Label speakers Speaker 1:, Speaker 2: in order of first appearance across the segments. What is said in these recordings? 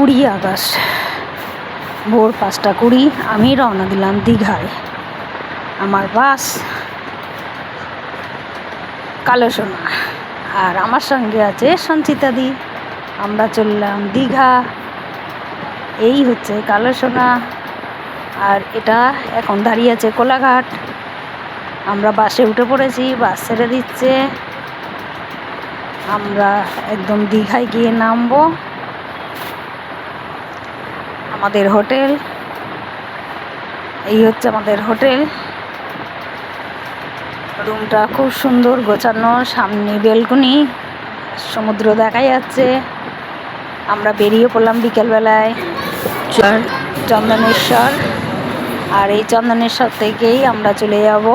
Speaker 1: August ভোর 5:20 আমি রওনা দিলাম দীঘায়। আমার বাস কালো সোনা, আর আমার সঙ্গে আছে সঞ্চিতাদি। আমরা চললাম দীঘা। এই হচ্ছে কালো সোনা, আর এটা এখন দাঁড়িয়ে আছে কোলাঘাট। আমরা বাসে উঠে পড়েছি, বাস ছেড়ে দিচ্ছে। আমরা একদম দীঘায় গিয়ে নামবো। আমাদের হোটেল, এই হচ্ছে আমাদের হোটেল। রুমটা খুব সুন্দর গোছানো, সামনে বেলকনি, সমুদ্র দেখা যাচ্ছে। আমরা বেরিয়ে পড়লাম বিকেলবেলায় চন্দনেশ্বর, আর এই চন্দনেশ্বর থেকেই আমরা চলে যাব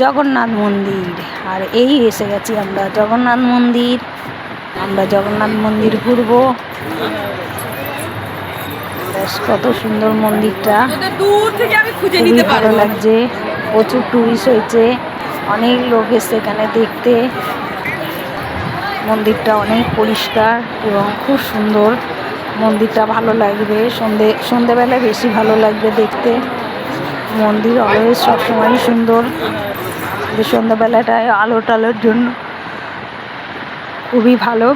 Speaker 1: জগন্নাথ মন্দির। আর এই এসে গেছি আমরা জগন্নাথ মন্দির। আমরা জগন্নাথ মন্দির ঘুরবো। বেশ কত সুন্দর মন্দিরটা, খুবই ভালো লাগছে। প্রচুর টুরিস্ট হয়েছে, অনেক লোক এসছে এখানে দেখতে। মন্দিরটা অনেক পরিষ্কার এবং খুব সুন্দর। মন্দিরটা ভালো লাগবে, সন্ধেবেলায় বেশি ভালো লাগবে দেখতে। মন্দির অলওয়েজ সবসময়ই সুন্দর, সন্ধ্যাবেলাটায় আলো টালোর জন্য খুবই ভালো।